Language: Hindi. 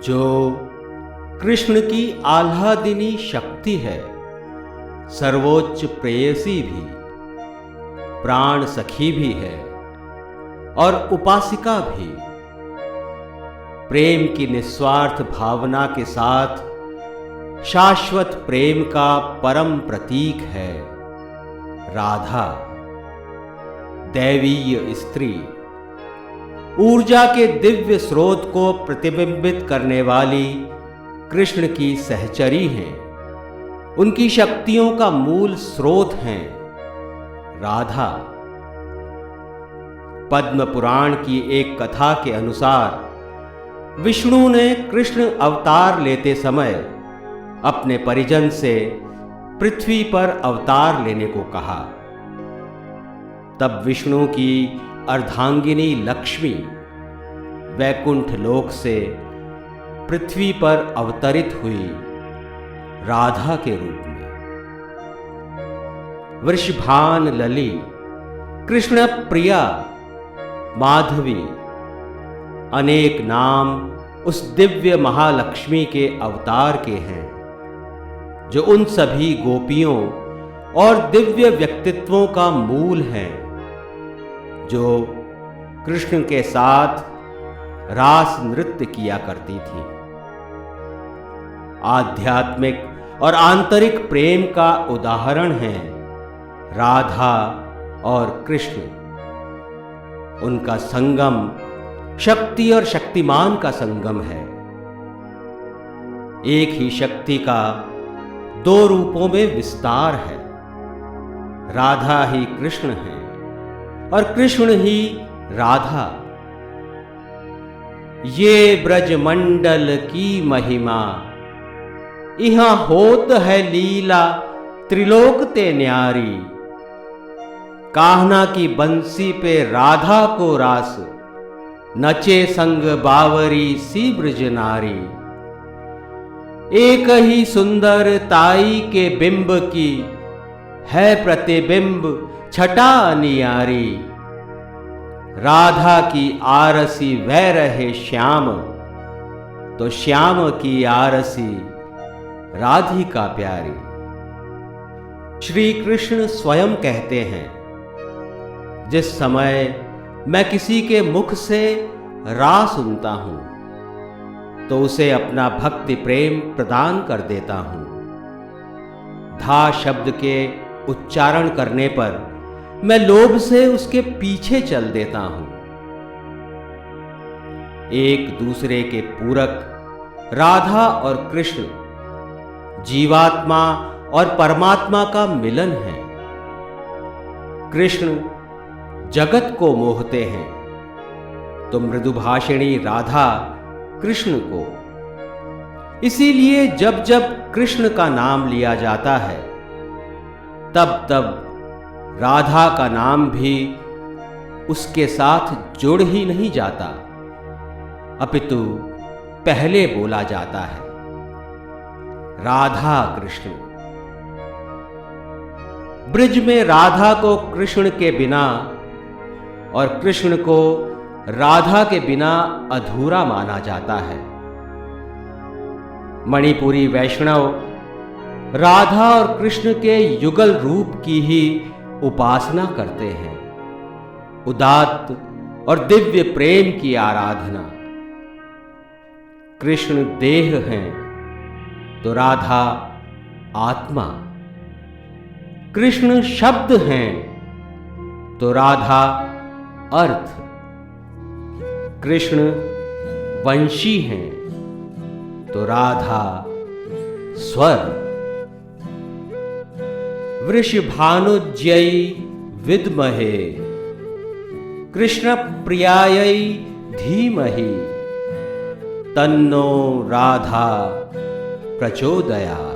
जो कृष्ण की आह्लादिनी शक्ति है, सर्वोच्च प्रेयसी भी, प्राण सखी भी है और उपासिका भी। प्रेम की निस्वार्थ भावना के साथ शाश्वत प्रेम का परम प्रतीक है राधा, दैवीय स्त्री। ऊर्जा के दिव्य स्रोत को प्रतिबिंबित करने वाली कृष्ण की सहचरी हैं। उनकी शक्तियों का मूल स्रोत हैं राधा। पद्म पुराण की एक कथा के अनुसार विष्णु ने कृष्ण अवतार लेते समय अपने परिजन से पृथ्वी पर अवतार लेने को कहा। तब विष्णु की अर्धांगिनी लक्ष्मी वैकुंठ लोक से पृथ्वी पर अवतरित हुई राधा के रूप में। वृषभान लली, कृष्ण प्रिया, माधवी, अनेक नाम उस दिव्य महालक्ष्मी के अवतार के हैं, जो उन सभी गोपियों और दिव्य व्यक्तित्वों का मूल हैं, जो कृष्ण के साथ रास नृत्य किया करती थी। आध्यात्मिक और आंतरिक प्रेम का उदाहरण है राधा और कृष्ण। उनका संगम शक्ति और शक्तिमान का संगम है। एक ही शक्ति का दो रूपों में विस्तार है। राधा ही कृष्ण है और कृष्ण ही राधा। ये ब्रजमंडल की महिमा, इहां होत है लीला त्रिलोक ते न्यारी। कान्हा की बंसी पे राधा को रास, नचे संग बावरी सी ब्रज नारी। एक ही सुंदर ताई के बिंब की, है प्रतिबिंब छटा नियारी। राधा की आरसी वह रहे श्याम, तो श्याम की आरसी राधिका प्यारी। श्री कृष्ण स्वयं कहते हैं, जिस समय मैं किसी के मुख से रा सुनता हूं, तो उसे अपना भक्ति प्रेम प्रदान कर देता हूं। धा शब्द के उच्चारण करने पर मैं लोभ से उसके पीछे चल देता हूं। एक दूसरे के पूरक राधा और कृष्ण जीवात्मा और परमात्मा का मिलन है। कृष्ण जगत को मोहते हैं, तो मृदुभाषिणी राधा कृष्ण को। इसीलिए जब जब कृष्ण का नाम लिया जाता है, तब तब राधा का नाम भी उसके साथ जुड़ ही नहीं जाता, अपितु पहले बोला जाता है राधा कृष्ण। ब्रज में राधा को कृष्ण के बिना और कृष्ण को राधा के बिना अधूरा माना जाता है। मणिपुरी वैष्णव राधा और कृष्ण के युगल रूप की ही उपासना करते हैं। उदात्त और दिव्य प्रेम की आराधना। कृष्ण देह हैं, तो राधा आत्मा। कृष्ण शब्द हैं, तो राधा अर्थ। कृष्ण वंशी हैं, तो राधा स्वर। वृषभानुज्यै विद्महे कृष्ण प्रियायै धीमहि, तन्नो राधा प्रचोदयात्।